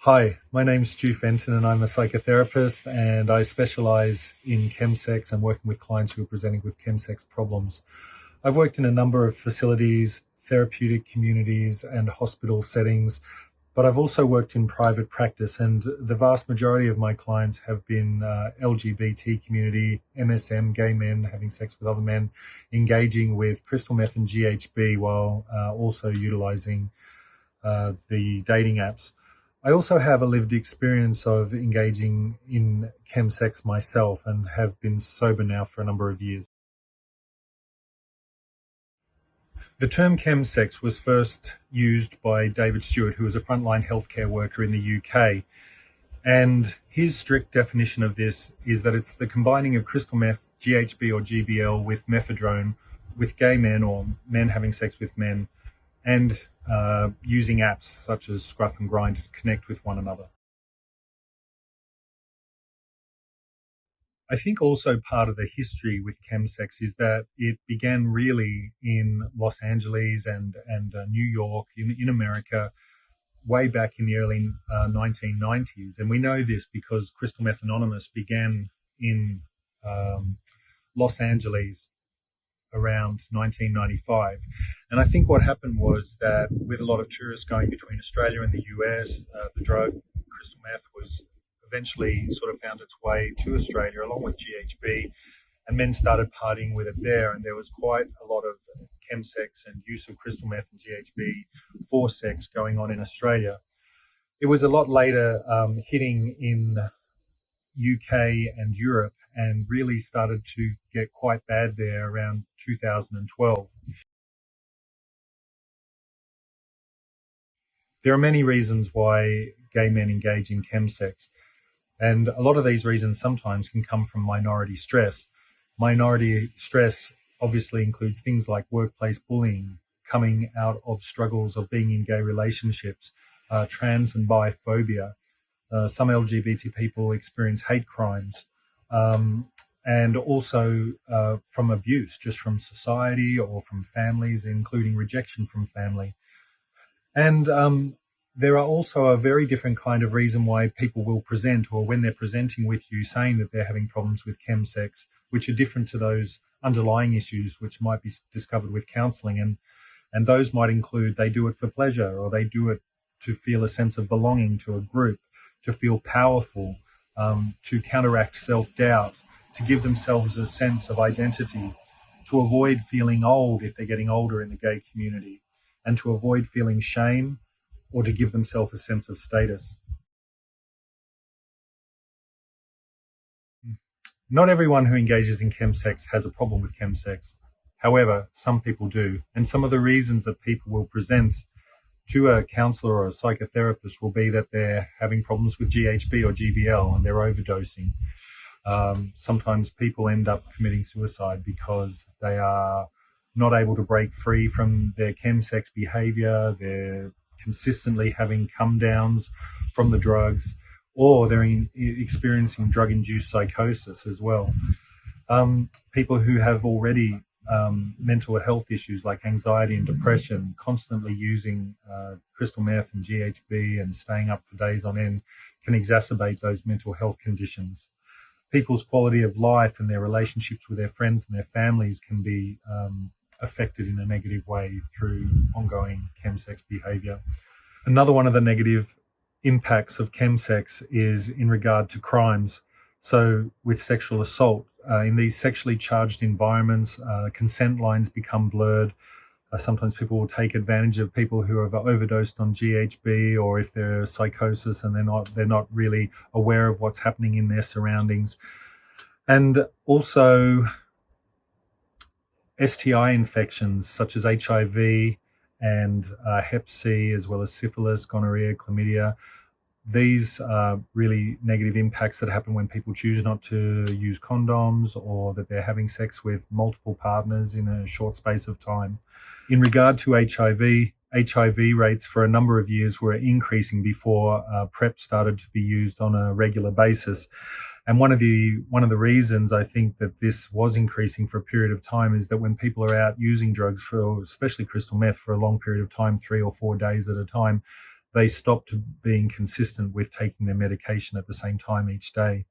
Hi, my name's Stu Fenton and I'm a psychotherapist and I specialize in ChemSex and working with clients who are presenting with ChemSex problems. I've worked in a number of facilities, therapeutic communities and hospital settings, but I've also worked in private practice, and the vast majority of my clients have been LGBT community, MSM, gay men having sex with other men, engaging with crystal meth and GHB while also utilizing the dating apps. I also have a lived experience of engaging in chemsex myself and have been sober now for a number of years. The term chemsex was first used by David Stewart, who was a frontline healthcare worker in the UK. And his strict definition of this is that it's the combining of crystal meth, GHB or GBL with mephedrone with gay men or men having sex with men, and using apps such as Scruff and Grind to connect with one another. I think also part of the history with chemsex is that it began really in Los Angeles and New York in America way back in the early 1990s. And we know this because Crystal Meth Anonymous began in Los Angeles around 1995. And I think what happened was that with a lot of tourists going between Australia and the US, the drug crystal meth was eventually sort of found its way to Australia along with GHB, and men started partying with it there. And there was quite a lot of chemsex and use of crystal meth and GHB for sex going on in Australia. It was a lot later hitting in UK and Europe, and really started to get quite bad there around 2012. There are many reasons why gay men engage in chemsex, and a lot of these reasons sometimes can come from minority stress. Minority stress obviously includes things like workplace bullying, coming out of struggles of being in gay relationships, trans and bi phobia. Some LGBT people experience hate crimes, and also from abuse, just from society or from families, including rejection from family. And there are also a very different kind of reason why people will present, or when they're presenting with you saying that they're having problems with chemsex, which are different to those underlying issues which might be discovered with counselling. And those might include they do it for pleasure, or they do it to feel a sense of belonging to a group, to feel powerful, to counteract self-doubt, to give themselves a sense of identity, to avoid feeling old if they're getting older in the gay community, and to avoid feeling shame, or to give themselves a sense of status. Not everyone who engages in chemsex has a problem with chemsex. However, some people do. And some of the reasons that people will present to a counsellor or a psychotherapist will be that they're having problems with GHB or GBL and they're overdosing. Sometimes people end up committing suicide because they are not able to break free from their chemsex behavior. They're consistently having come downs from the drugs, or they're experiencing drug-induced psychosis as well. People who have already mental health issues like anxiety and depression, constantly using crystal meth and GHB and staying up for days on end, can exacerbate those mental health conditions. People's quality of life and their relationships with their friends and their families can be affected in a negative way through ongoing chemsex behavior. Another one of the negative impacts of chemsex is in regard to crimes. So with sexual assault, in these sexually charged environments, consent lines become blurred. Sometimes people will take advantage of people who have overdosed on GHB, or if they're psychosis and they're not really aware of what's happening in their surroundings. And also STI infections such as HIV and Hep C, as well as syphilis, gonorrhea, chlamydia. These are really negative impacts that happen when people choose not to use condoms, or that they're having sex with multiple partners in a short space of time. In regard to HIV rates for a number of years were increasing before PrEP started to be used on a regular basis. And one of the reasons I think that this was increasing for a period of time is that when people are out using drugs, for especially crystal meth, for a long period of time, 3 or 4 days at a time, they stopped being consistent with taking their medication at the same time each day.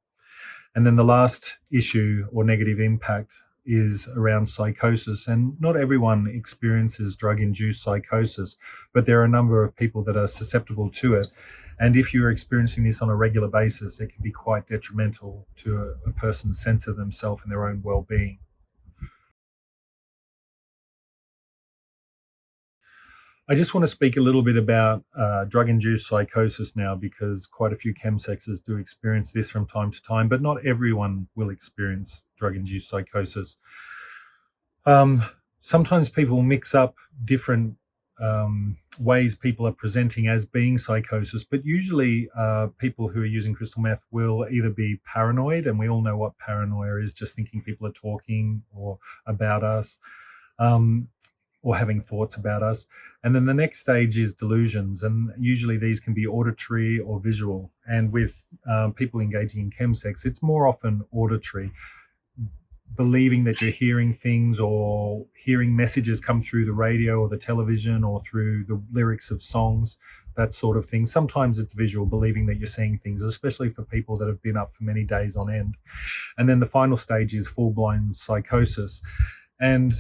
And then the last issue or negative impact is around psychosis. And not everyone experiences drug-induced psychosis, but there are a number of people that are susceptible to it. And if you're experiencing this on a regular basis, it can be quite detrimental to a person's sense of themselves and their own well-being. I just want to speak a little bit about drug-induced psychosis now, because quite a few chemsexes do experience this from time to time, but not everyone will experience drug-induced psychosis. Sometimes people mix up different ways people are presenting as being psychosis, but usually people who are using crystal meth will either be paranoid, and we all know what paranoia is, just thinking people are talking or about us. Or having thoughts about us. And then the next stage is delusions. And usually these can be auditory or visual. And with people engaging in chemsex, it's more often auditory, believing that you're hearing things or hearing messages come through the radio or the television or through the lyrics of songs, that sort of thing. Sometimes it's visual, believing that you're seeing things, especially for people that have been up for many days on end. And then the final stage is full-blown psychosis. And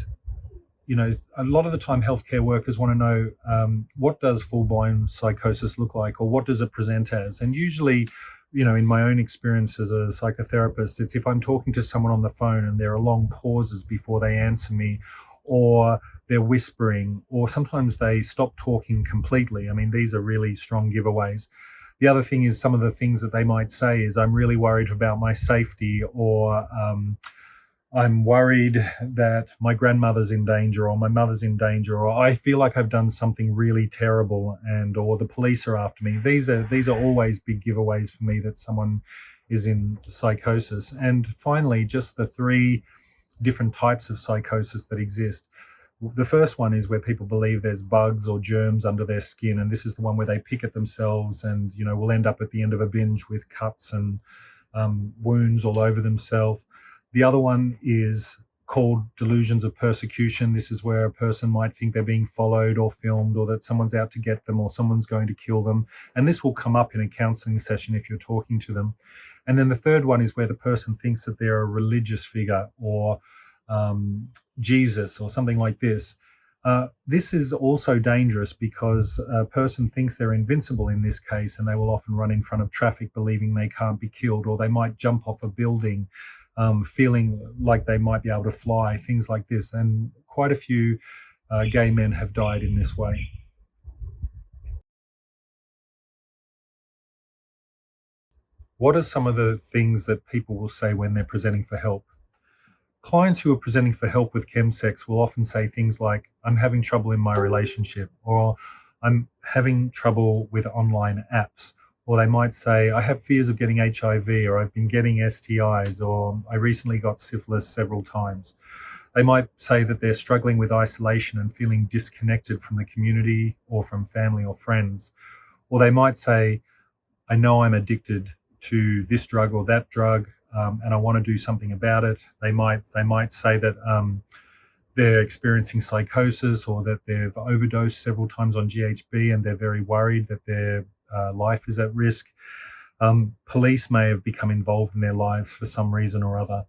a lot of the time healthcare workers want to know what does full-blown psychosis look like, or what does it present as? And usually, in my own experience as a psychotherapist, it's if I'm talking to someone on the phone and there are long pauses before they answer me, or they're whispering, or sometimes they stop talking completely. I mean, these are really strong giveaways. The other thing is, some of the things that they might say is, I'm really worried about my safety, or I'm worried that my grandmother's in danger, or my mother's in danger, or I feel like I've done something really terrible, or the police are after me. These are always big giveaways for me that someone is in psychosis. And finally, just the three different types of psychosis that exist. The first one is where people believe there's bugs or germs under their skin, and this is the one where they pick at themselves and will end up at the end of a binge with cuts and wounds all over themselves. The other one is called delusions of persecution. This is where a person might think they're being followed or filmed, or that someone's out to get them, or someone's going to kill them. And this will come up in a counseling session if you're talking to them. And then the third one is where the person thinks that they're a religious figure, or Jesus or something like this. This is also dangerous because a person thinks they're invincible in this case, and they will often run in front of traffic believing they can't be killed, or they might jump off a building feeling like they might be able to fly, things like this. And quite a few gay men have died in this way. What are some of the things that people will say when they're presenting for help? Clients who are presenting for help with chemsex will often say things like, I'm having trouble in my relationship, or I'm having trouble with online apps. Or they might say, I have fears of getting HIV, or I've been getting STIs, or I recently got syphilis several times. They might say that they're struggling with isolation and feeling disconnected from the community or from family or friends. Or they might say, I know I'm addicted to this drug or that drug, and I want to do something about it. They might say that they're experiencing psychosis, or that they've overdosed several times on GHB and they're very worried that their life is at risk. Police may have become involved in their lives for some reason or other.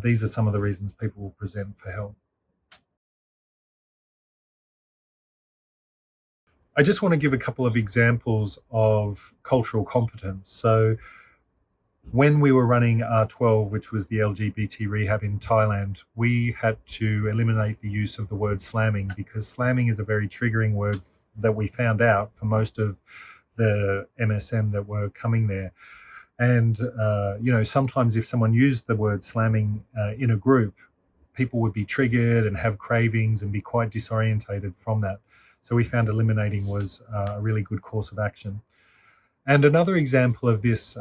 These are some of the reasons people will present for help. I just want to give a couple of examples of cultural competence. So when we were running R12, which was the LGBT rehab in Thailand, we had to eliminate the use of the word slamming, because slamming is a very triggering word that we found out for most of the MSM that were coming there. And, sometimes if someone used the word slamming in a group, people would be triggered and have cravings and be quite disorientated from that. So we found eliminating was a really good course of action. And another example of this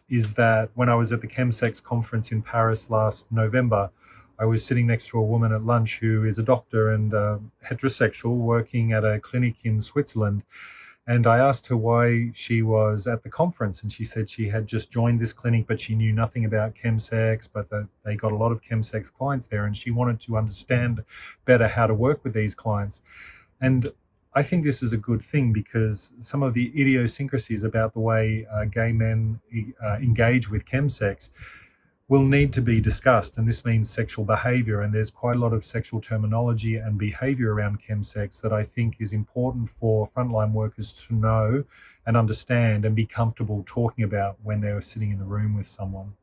is that when I was at the ChemSex conference in Paris last November, I was sitting next to a woman at lunch who is a doctor and heterosexual, working at a clinic in Switzerland. And I asked her why she was at the conference, and she said she had just joined this clinic, but she knew nothing about chemsex, but that they got a lot of chemsex clients there, and she wanted to understand better how to work with these clients. And I think this is a good thing because some of the idiosyncrasies about the way gay men engage with chemsex will need to be discussed, and this means sexual behavior. And there's quite a lot of sexual terminology and behavior around chemsex that I think is important for frontline workers to know and understand and be comfortable talking about when they're sitting in the room with someone.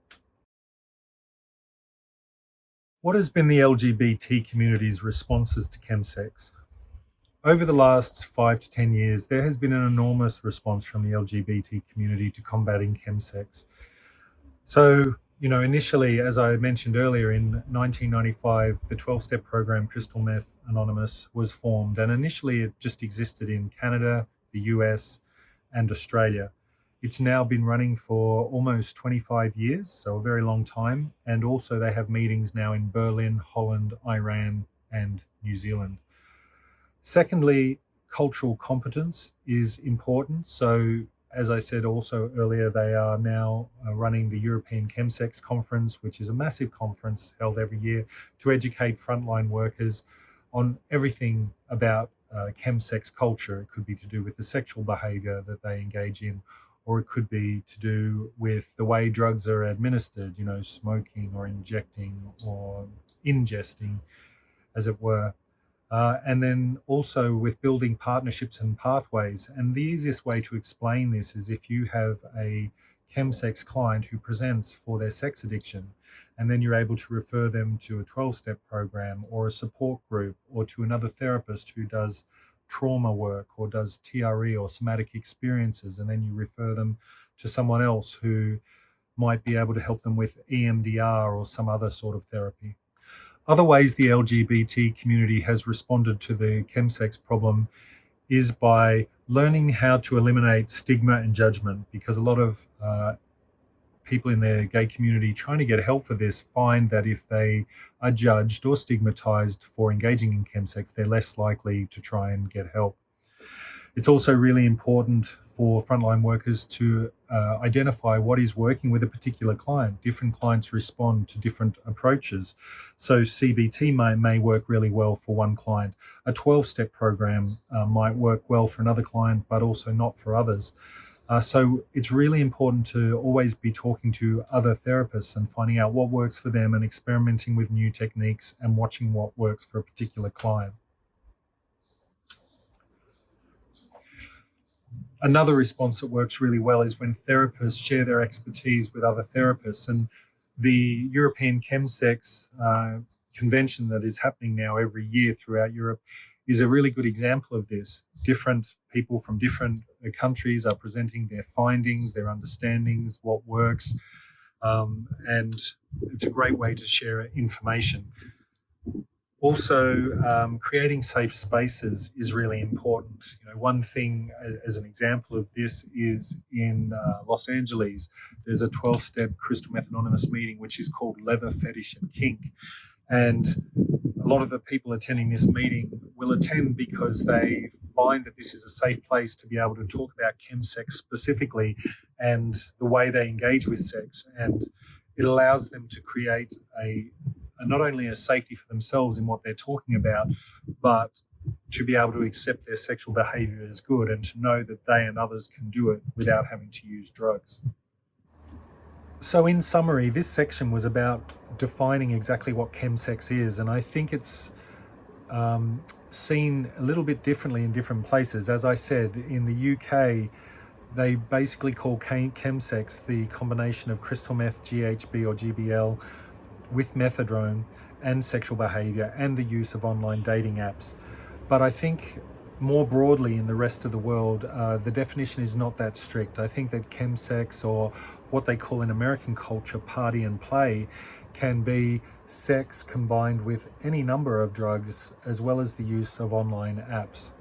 What has been the LGBT community's responses to chemsex? Over the last 5 to 10 years, there has been an enormous response from the LGBT community to combating chemsex. So, initially, as I mentioned earlier, in 1995, the 12-step program Crystal Meth Anonymous was formed, and initially it just existed in Canada, the US, and Australia. It's now been running for almost 25 years, so a very long time, and also they have meetings now in Berlin, Holland, Iran, and New Zealand. Secondly, cultural competence is important. So, as I said also earlier, they are now running the European ChemSex Conference, which is a massive conference held every year to educate frontline workers on everything about chemsex culture. It could be to do with the sexual behavior that they engage in, or it could be to do with the way drugs are administered, smoking or injecting or ingesting, as it were. And then also with building partnerships and pathways. And the easiest way to explain this is if you have a chemsex client who presents for their sex addiction, and then you're able to refer them to a 12-step program or a support group or to another therapist who does trauma work or does TRE or somatic experiences, and then you refer them to someone else who might be able to help them with EMDR or some other sort of therapy. Other ways the LGBT community has responded to the chemsex problem is by learning how to eliminate stigma and judgment, because a lot of people in the gay community trying to get help for this find that if they are judged or stigmatized for engaging in chemsex, they're less likely to try and get help. It's also really important for frontline workers to identify what is working with a particular client. Different clients respond to different approaches. So CBT may work really well for one client. A 12-step program might work well for another client, but also not for others. So it's really important to always be talking to other therapists and finding out what works for them and experimenting with new techniques and watching what works for a particular client. Another response that works really well is when therapists share their expertise with other therapists. And the European ChemSex convention that is happening now every year throughout Europe is a really good example of this. Different people from different countries are presenting their findings, their understandings, what works, and it's a great way to share information. Also, creating safe spaces is really important. One thing, as an example of this, is in Los Angeles. There's a 12-step Crystal Meth Anonymous meeting, which is called Leather Fetish and Kink. And a lot of the people attending this meeting will attend because they find that this is a safe place to be able to talk about chemsex specifically and the way they engage with sex. And it allows them to create not only a safety for themselves in what they're talking about, but to be able to accept their sexual behavior as good and to know that they and others can do it without having to use drugs. So in summary, this section was about defining exactly what chemsex is, and I think it's seen a little bit differently in different places. As I said, in the UK, they basically call chemsex the combination of crystal meth, GHB or GBL, with methadone and sexual behavior and the use of online dating apps. But I think more broadly in the rest of the world, the definition is not that strict. I think that chemsex, or what they call in American culture party and play, can be sex combined with any number of drugs as well as the use of online apps.